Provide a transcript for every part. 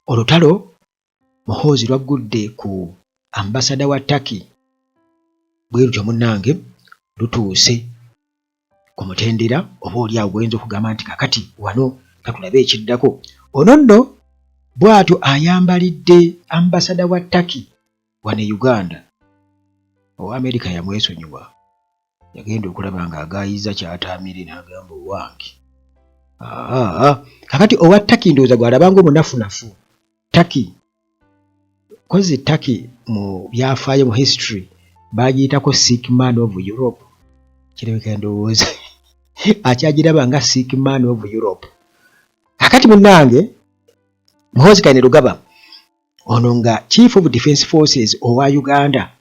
olutalo Muhoozi lwaggudde ku ambasada wa Turkey bwe lutyo munnange lutuuse ku mutendera oba oli awo gwenza okugamba nti kakati wano katulabe ekiddako. Ono nno bw'atyo ayambalidde ambasada wa Turkey wano e Uganda. Owa Amerika yamwesonyiwa, yagenda okulaba ng'agaayiza ky'ataamire n'agamba owange. Kakati owa Turkey ndowooza gw'alabanga omunafunafu. Turkey kozi Turkey mu byafaayo mu history baagiyitako sick man of Europe. Kirabika ndowooza akyagiraba nga sick man of Europe. Kakati munnange Muhoozi Kainerugaba ono nga Chief of Defence Forces owa Uganda,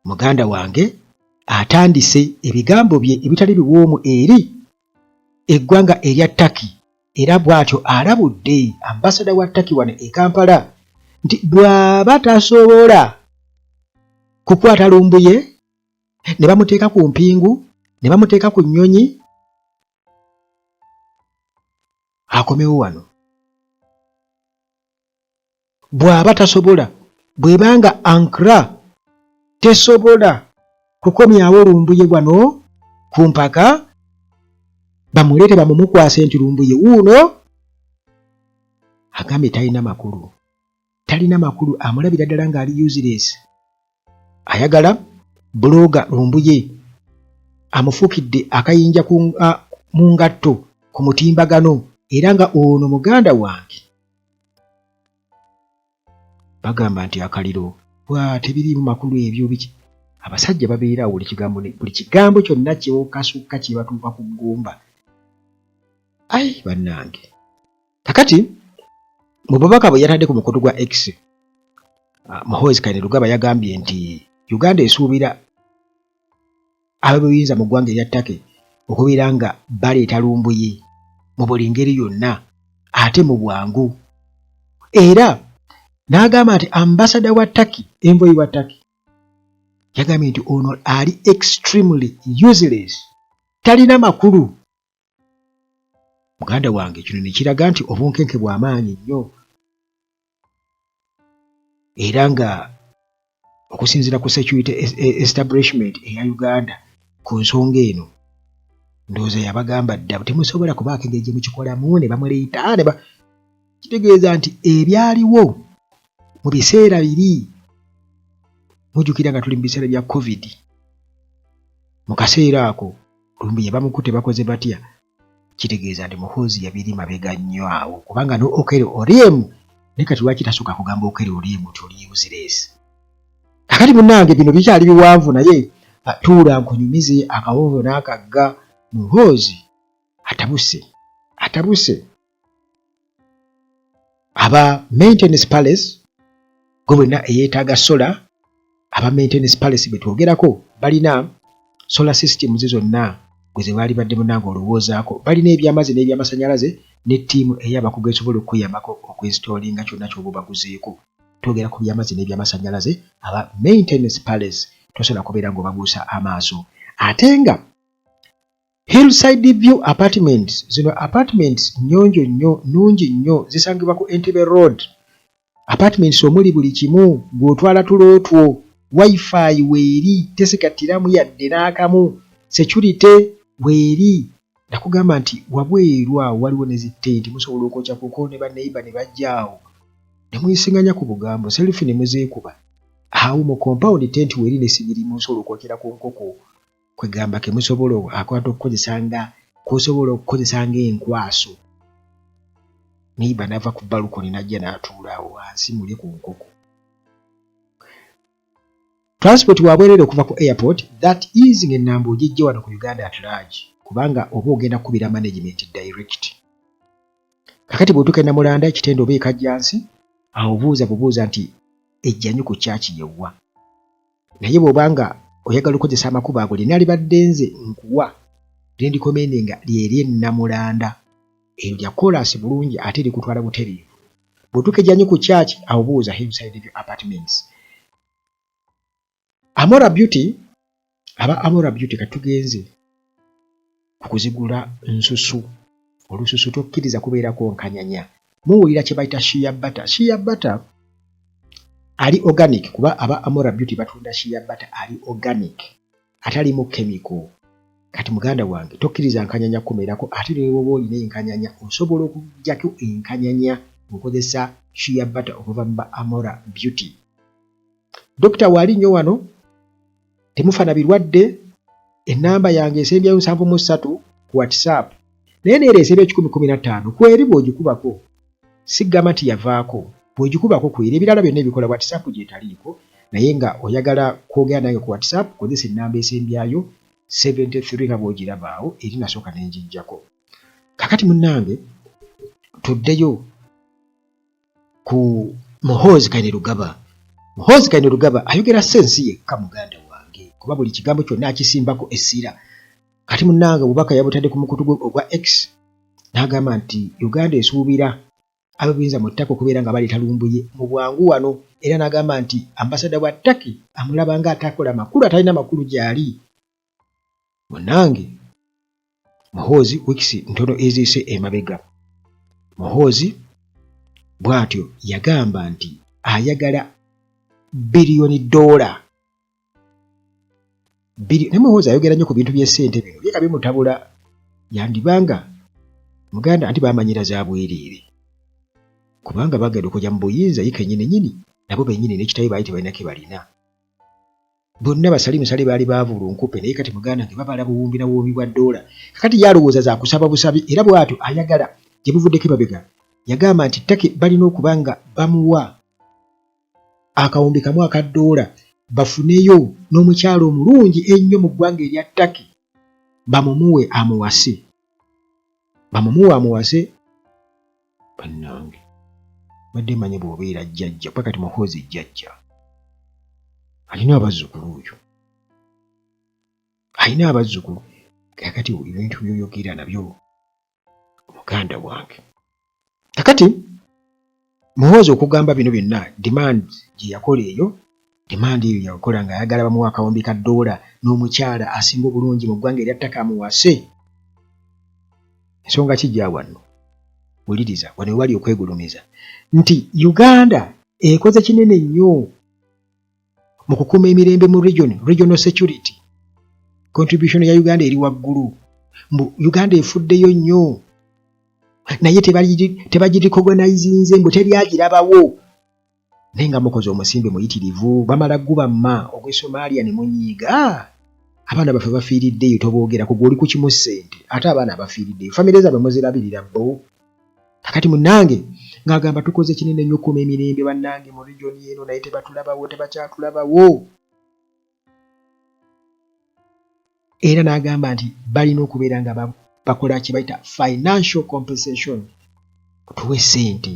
muganda wange atandise ebigambo bye ebitali biwoomu eri eggwanga erya Turkey, era bw'atyo alabudde ambasada wa Turkey wano e Kampala nti bw'aba tasobola kukwata lumbuye ne bamuteeka ku mpingu ne bamuteeka ku nnyonyi akomewo wano. Bw'aba tasobola, bw'ebanga Ankara tesobola kukomyawo lumbuye wano ku mpaka, bamuleete bamumukwase nti lumbuye wuuno, agambye talina makulu, amulabira ddala ng'ali useless. Ayagala buloga lumbuye amufuukidde akayinja mu ngatto ku mutimbagano, era nga ono muganda wange. Bagamba nti akaliro tebiriimu makulu ebyo biki. Abasajja babeerawo buli kigambo kyonna kyokasukka kye batuuka ku ggumba. Ayi bannange, kakati mu bubaka bwe yatadde ku mukutu gwa X, Muhoozi Kainerugaba yagambye nti Uganda esuubira ab'obuyinza mu ggwanga erya Turkey okubeera nga baleeta lumbuye mu buli ngeri yonna ate mu bwangu. Era n'agamba nti ambasada wa Turkey, envoyi wa Turkey, yagambye nti ono ali extremely useless, talina makulu. Muganda wange kino ne kiraga nti obunkenke bw'amaanyi nnyo, era nga okusinziira ku security establishment eya Uganda ku nsonga eno, ndowooza yabagamba dda temusobola kubaako engeri gye mukikolamu, ne bamuleeta kitegeeza nti ebyaliwo mu biseera biri, mujjukira nga tuli mu biseera bya COVID, mu kaseera ako lumbuye bamukutte bakoze batya, kitegeeza nti Muhoozi yabiri mabega nnyo awo, kubanga no Okello Oryem ne kati lwaki tasooka kugamba Okello Oryem nti oli useless. Kakati munnange bino bikyali biwanvu, naye tuula nkunyumize akawoowo n'akagga. Muhoozi atabuse. Aba maintenance palace gwe bwenna eyeetaaga sola, aba maintenance palace be twogerako balina solar systems zonna gwe ze baali badde munnange olowoozaako. Balina ebyamazzi n'ebyamasanyalaze ne ttiimu ey'abakugu esobola okuyambako okwinstoolinga kyonna ky'oba baguzeeko. Twogera ku byamazzi n'ebyamasanyalaze, aba maintenance palace tosobola kubeera ng'obabuusa amaaso. Ate nga Hillside View Apartments, zino apartments nnyonjo nnyo, nnungi nnyo, zisangibwa ku Entebbe Road. Apartments omuli buli kimu, gw'otwala tulootwo, wifi weeri, tesikattiramu yadde n'akamu, security weeri. Nakugamba nti wabweru awo waliwo ne zitteenti, musobola okwokya kuko ne baneiba ne bajjaawo ne muyisinganya ku bugambo, selfie ne muzeekuba awo mu compound tent weeri ne sigiri, musobola okwokera ku nkoko kwegamba ke musobola akwata okukozesa nga kusobola okukozesa ng'enkwaso. Neiba n'ava ku balukoni n'ajja n'atuula awo wansi muli ku nkoko. Transport wabwerere okuva ku airport, that is ng'ennamba ogijja wano ku Uganda at large, kubanga oba ogenda kubira management direct. Kakati bw'otuuka e Namulanda ekitendo oba ekajjansi, awo buuza nti ejjanyu ku kyaki yewwa. Naye bw'obanga oyagala okukozesa amakubo ago lye nali badde nze nkuwa lyendikomendenga lyeri e Namulanda, eyo lya kolansi bulungi ate likutwala butereevu. Bw'otuuka ejjanyu ku kyaki, awo buuza Hillside View Apartments. Amora Beauty, aba Amora Beauty katugenze ku kuzigula nsusu. Olususu tokkiriza kubeerako nkanyanya. muwulira kye bayita shea butter. Shea butter ali organic kuba aba Amora Beauty batunda shea butter ali organic atalimu chemical. Kati muganda wange tokkiriza nkanyanya kumerako ate ne woba olina enkanyanya osobola okujjako enkanyanya okozesa shea butter okuva mu Amora Beauty. Dr. Wali nnyo wano temufana birwadde. Enamba yange esembyayo 73 ku WhatsApp naye neereese ebyo 1015 kweri bw'ogikubako sigamba nti yavaako bw'ogikubako kweri ebirala byonna ebikola WhatsApp gyetaliiko naye nga oyagala kwogera naye ku WhatsApp kozesa enamba esembyayo 73 nga bw'ogirabaawo eri nasooka n'enjijjako. Kakati munnange tuddeyo ku Muhoozi Kainerugaba. Muhoozi Kainerugaba ayogera sensi yekka muganda wange kuba buli kigambo kyonna akisimbako essira. Kati munnange obubaka yabutadde ku mukutu gwe ogwa X n'agamba nti Uganda esuubira ababinza mu ttaka okubeera nga baleeta lumbuye mu bwangu wano era n'agamba nti ambasada wa Turkey amulaba nga atakola makulu atalina makulu gy'ali. Munnange Muhoozi wiikisi ntono eziise emabega. Muhoozi bw'atyo yagamba nti ayagala biliyoni $. Ne Muhoozi ayogera nnyo ku bintu by'essente bino byeka bimutabula yandibanga muganda anti bamanyira za bwereere kubanga bagenda okujja mu buyinza ye kennyini nnyini nabo bennyini n'ekitabi baali tebalina ke balina. Bonna basalimusale baali baavula nkupe naye kati muganda nge babala buwumbi na buwumbi bwa $. Kakati yalowooza za kusaba busabi era bw'atyo ayagala gye buvuddeko emabega yagamba nti Turkey balina okuba nga bamuwa akawumbi kamu aka $, bafuneyo n'omukyalo omulungi ennyo mu ggwanga erya Turkey bamumuwe amuwase. Bamumuwe amuwase bannange badde manye bw'obeera jjajja kuba kati Muhoozi jjajja alina abazzukulu oyo alina abazzukulu kakati ebintu byoyogera nabyo muganda wange. Kakati Muhoozi okugamba bino byonna demand gye yakola eyo demand eyo yakola nga ayagala bamuwa akawumbi ka $, n'omukyala asinga obulungi mu ggwanga erya Turkey amuwase. Ensonga kijja wano wuliriza wano wali okwegulumiza nti Uganda ekoze kinene nnyo mu kukuuma emirembe mu regional security. Contribution ya Uganda eri waggulu. Uganda efuddeyo nnyo naye tebagiricognizinze mbu teryagirabawo naye nga mukoze omusimbe muyitirivu bamala gubamma ogw'e Somalia ne munyiiga abaana baffe bafiiriddeyo toboogerako gw'oli ku kimu ssente ate abaana bafiiriddeyo famire zaabwe muzirabirira bo. Kakati munnange ng'agamba tukoze kinene nnyo okukuuma emirembe bannange mu region eno naye tebatulabawo tebakyatulabawo era n'agamba nti balina okubeera nga bakola kye bayita financial compensation tuwe ssente.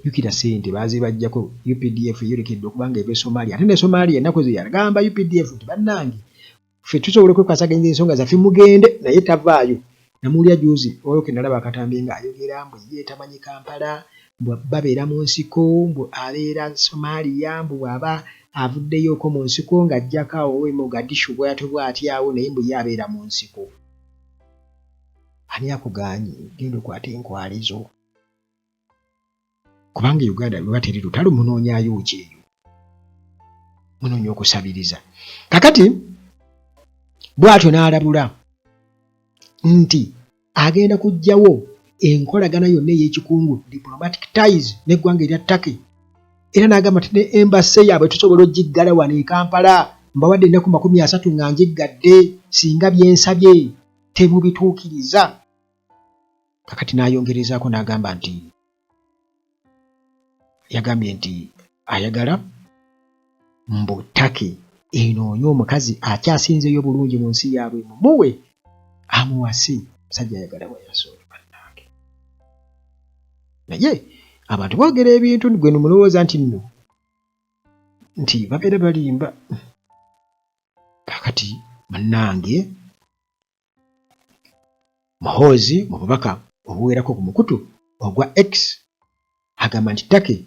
Jjukira ssente baazibajjako UPDF eyolekedde okubanga eva e Somalia ate ne Somalia ennaku ze yagamba UPDF nti bannange ffe tusobola okwekwasaganyiza ensonga zaffe mugende naye tavaayo. Namuwulira juuzi olwoke nalaba akatambi ng'ayogera mbu ye tamanyi Kampala mbu babeera mu nsiko mbu abeera Somalia mbu bw'aba avuddeyoko mu nsiko ng'ajjako awo we Mogadishu bw'atyo bw'atyawo naye mbu ye abeera mu nsiko. Ani akugaanye genda okwata enkwalizo kubanga Uganda lwe bateri lutalo munoonyaayo ki eyo munoonya okusabiriza. Kakati bw'atyo n'alabula nti agenda kuggyawo enkolagana yonna ey'ekikungu diplomatic ties n'eggwanga erya Turkey era n'agamba nti ne embassy yaabwe tusobola ogiggala wano e Kampala mbawadde ennaku 30 nga njiggadde singa byensabye temubituukiriza. Kakati n'ayongerezaako n'agamba nti yagambye nti ayagala mbu Turkey enoonye omukazi akyasinzeeyo bulungi mu nsi yaabwe mumuwe amuwase. Musajja ayagala wayasoola bannange naye abantu boogera ebintu gwe nomulowooza nti nno nti babeera balimba. Kakati bannange Muhoozi mu bubaka obuweerako ku mukutu ogwa X agamba nti Turkey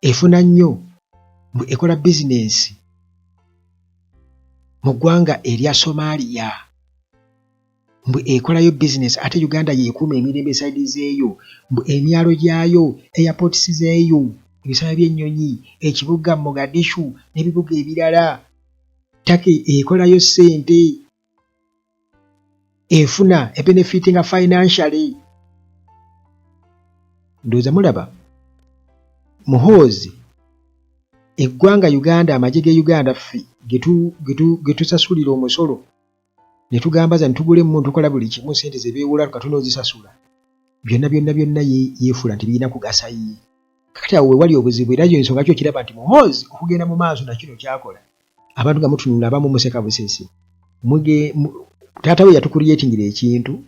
efuna nnyo mbu ekola bizinensi mu ggwanga erya Somalia mbu ekolayo business ate Uganda yeekuuma emirembe side zeeyo, mbu emyalo gyayo airports zeeyo, ebisaya by'ennyonyi, ekibuga Mogadishu n'ebibuga ebirala. Turkey ekolayo ssente, efuna ebenefit nga financially. Ndowooza mulaba Muhoozi eggwanga Uganda, amagye ge Uganda ffe getusasulira omusolo ne tugamba za ntugule mu tukola buli kimu, ssente ze beewula katono ozisasula, byonna yeefuula nti birina kugasa ye. Kakati awo we wali obuzibu, era yo ensonga kyo kiraba nti Muhoozi okugenda mu maaso na kino kyakola, abantu nga mutunula abamu museka busesi. Taata we yatukuliyetingira ekintu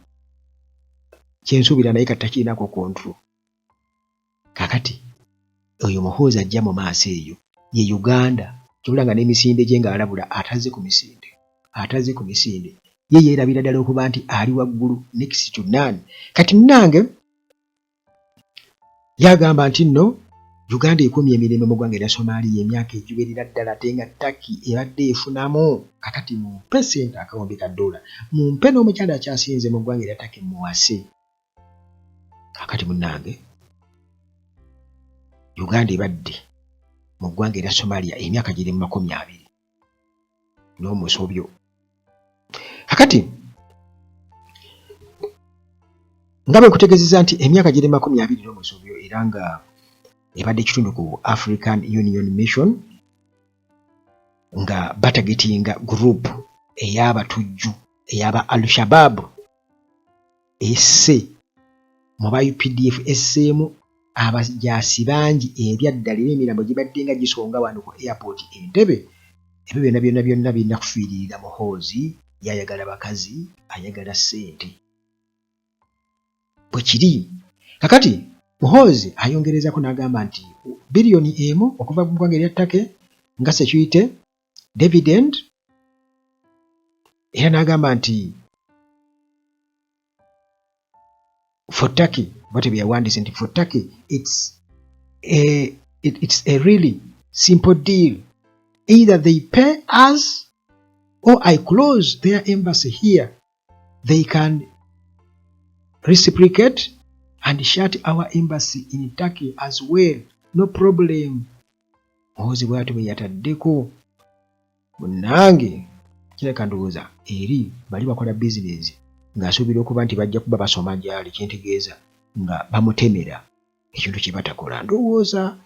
kyensuubira naye kati takirinako control. Kakati oyo Muhoozi ajja mu maaso eyo ye Uganda, kibula nga n'emisinde gye ng'alabula ataze ku misinde, ye yeerabira ddala okuba nti ali waggulu next to none. Kati munnange yagamba nti nno Uganda ekumye emirembe mu ggwanga erya Somalia emyaka egiwerera ddala, ate nga Turkey ebadde efunamu kakati mumpe ssente akawumbi ka $, mumpe n'omukyala akyasinze mu ggwanga erya Turkey muwase. Kakati munnange Uganda ebadde mu ggwanga erya Somalia emyaka giri mu 20 n'omusobyo. Kakati nga bwe nkutegeezezza nti emyaka giri mu 20 n'omusobyo era nga ebadde kitundu ku African Union Mission nga batagetinga group ey'abatujju ey'aba Al-Shabaab esse mu ba UPDF esseemu abajaasi bangi ebyaddala era emirambo gibadde nga gisonga wano ku airport Entebbe. Ebyo byonna birina kufiiririra Muhoozi, yayagala bakazi, ayagala ssente. Bwe kiri kakati Muhoozi ayongerezako n'agamba nti biliyoni emu okuva mu ggwanga erya Turkey nga security dividend, era n'agamba nti for Turkey, whatever you want is for Turkey, it's a really simple deal. Either they pay us or I close their embassy here. They can reciprocate and shut our embassy in Turkey as well. No problem. Muhoozi bw'atyo bwe yataddeko. Munnange kireka ndowooza eri bali bakola bizinesi ng'asuubira okuba nti bajja kuba basoma gyali, kyentegeeza nga bamutemera ekintu kye batakola. Ndowooza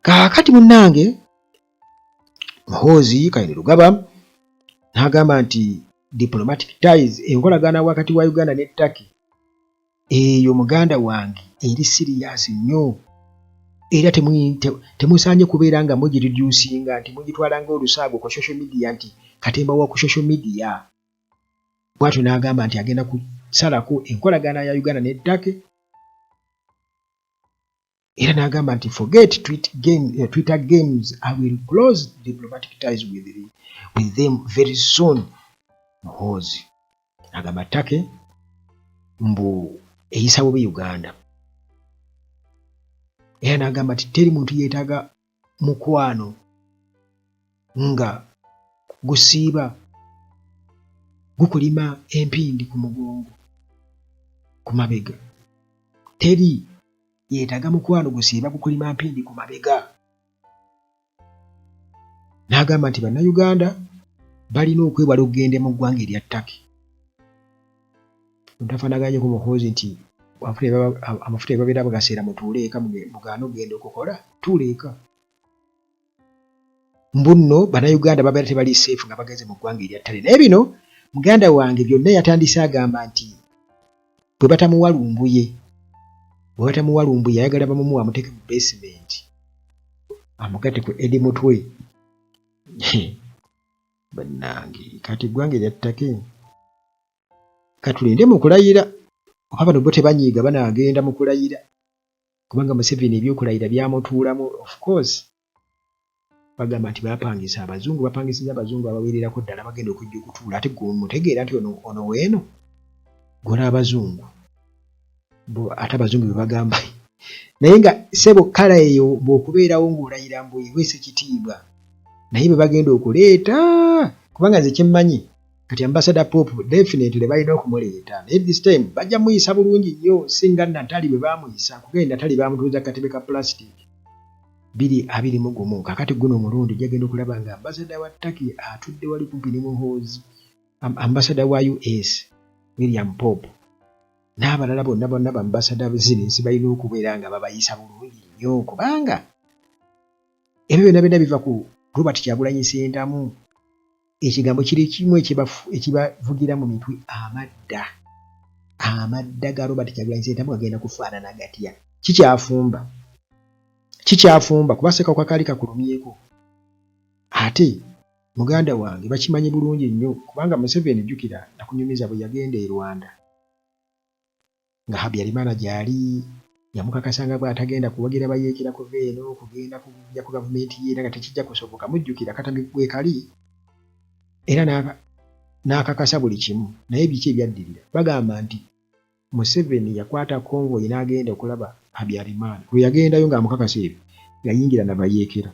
kaakati munnange Muhoozi Kayini Lugaba n'agamba nti diplomatic ties, enkolagana wakati wa Uganda ne Turkey eyo muganda wange eri serious nnyo, era temusaanye kubeera nga mugiriducinga nti mugitwala ng'olusaago ku social media nti katemba wa ku social media. Bw'atyo n'agamba nti agenda kusalako enkolagana ya Uganda ne Turkey, era n'agamba nti forget Twitter games, I will close diplomatic ties with them very soon. Muhoozi agamba Turkey mbu eyisa bubi Uganda, era n'agamba nti teri muntu yeetaaga mukwano nga gusiiba gukulima empindi ku mugongo ku mabega. Teri yeetaaga mukwano gusiiba gukulima mpindi ku mabega. N'agamba nti bannayuganda balina okwewala okugenda mu ggwanga erya Turkey. Ntafanaganye ku Muhoozi nti amafuta ebabeera bagaseera mutuule eka mugaana ogenda okukola tuule eka. Mbunno bannayuganda babeera tebali safe nga bagenze mu ggwanga erya Turkey. Naye bino muganda wange byonna yatandise agamba nti bwe batamuwa lumbuye ayagala bamumuwa amuteeke mu basement amugate ku edi mutwe. Bannange kati ggwanga erya Turkey katulinde mu kulayira, oba bano bo tebanyiiga banaagenda mu kulayira kubanga Museveni ebyokulayira byamutuulamu. Of course bagamba nti bapangisa abazungu, bapangisiza abazungu abawererako ddala bagenda okujja okutuula. Ate gwe mutegeera nti ono weeno gona abazungu ate abazungu bye bagamba. Naye nga sebo kala eyo bw'okubeerawo ng'olayira mbweweesa ekitiibwa naye bwe bagenda okuleeta, kubanga nze kyemmanyi kati ambassador Pope definitely balina okumuleeta naye this time bajja muyisa bulungi nnyo singa Natali bwe baamuyisa kugenda Natali baamutuuza katebe ka plastic 221 kakati guno omulundi jagenda okulaba nga ambassador wa Turkey atudde wali kumpi ne muhoozi ambassador wa US William Pope n'abalala bonna ambassador business balina okubeera nga babayisa bulungi nnyo kubanga ebyo byonna biva ku Robert Kyagulanyi Ssentamu ekigambo kiri kimu ekibavugira mu mitwe amadda ga Robert Kyagulanyi Ssentamu agenda kufaanana gatya kikyafumba kuba seka kwakali kakulumyeko ate muganda wange bakimanyi bulungi nnyo kubanga Museveni jjukira nakunyumiza bwe yagenda e Rwanda nga Habyarimana gyali yamukakasanga bw'atagenda kuwagira bayeekera kuva eno kugenda kujja ku gavumenti ye nga tekijja kusoboka mujjukira Katambi bwe kali era n'akakasa buli kimu naye biki ebyaddirira bagamba nti Museveni yakwata konvoyi n'agenda okulaba Habyarimana bwe yagendayo ng'amukakasa ebyo yayingira nabayeekera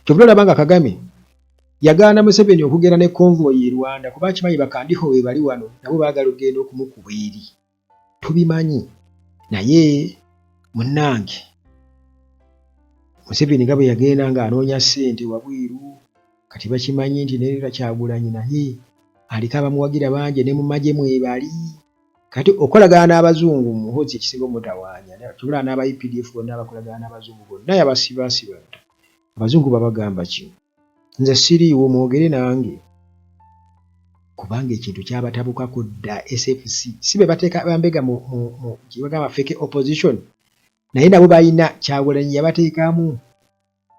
kyovula olaba nga Kagame yagaana Museveni okugenda ne konvoyi e Rwanda kuba kimanyi bakandiho we bali wano nabo baagala okugenda okumukuba eri tubimanyi naye munnange Museveni nga bwe yagenda ng'anoonya ssente wabweru kati bakimanyi nti neera Kyagulanyi naye aliko abamuwagira bangi ne mu magye mwebali kati okolagana n'abazungu muhoozi ekisinga omutawaanya kibula n'aba UPDF bonna abakolagana n'abazungu bonna yabasibaasiba abazungu babagamba ki nze siriiwo mwogere nange kubanga ekintu kyabatabukako dda SFC si be bateeka bambega mu kibagamba fake opposition naye nabo balina Kyagulanyi yabateekamu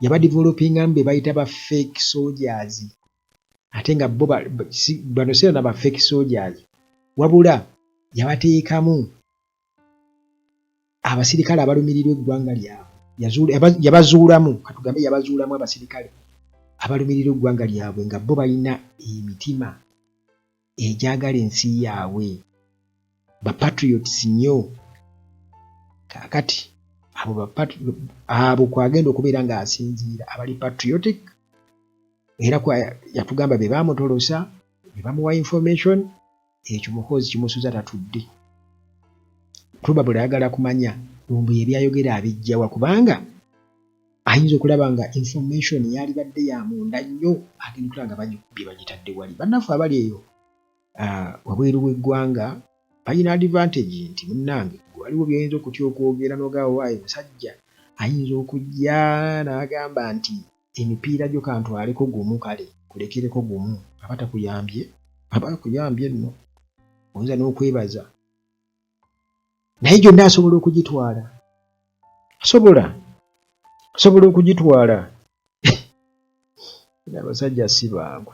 yabadevelopinga mbe bayita ba fake soldiers ate nga bo bano sera na ba fake soldiers wabula yabateekamu abasirikale abalumirirwa eggwanga lyabwe yabazuulamu katugambe yabazuulamu abasirikale abalumirirwa eggwanga lyabwe nga bo balina emitima egyagala ensi yaabwe ba patriots nnyo kakati abo kwagenda okubeera ng'asinziira abali patriotic era yatugamba be baamutolosa be bamuwa information ekyo muhoozi kimusuza tatudde probably ayagala kumanya lumbuye ebyayogera abijjawa kubanga ayinza okulaba nga information yalibadde ya munda nnyo agenda okulaba nga bye bagitadde wali bannaffe abali eyo wabweru w'eggwanga balina advantage nti munnange waliwo byayinza okutya okwogera n'ogaawo waayo musajja ayinza okujja n'agamba nti emipiira gyo kantwaleko gumu kale kulekereko gumu aba takuyambye nno oyinza n'okwebaza naye gyonna asobola okugitwala asobola okugitwala abasajja si bangu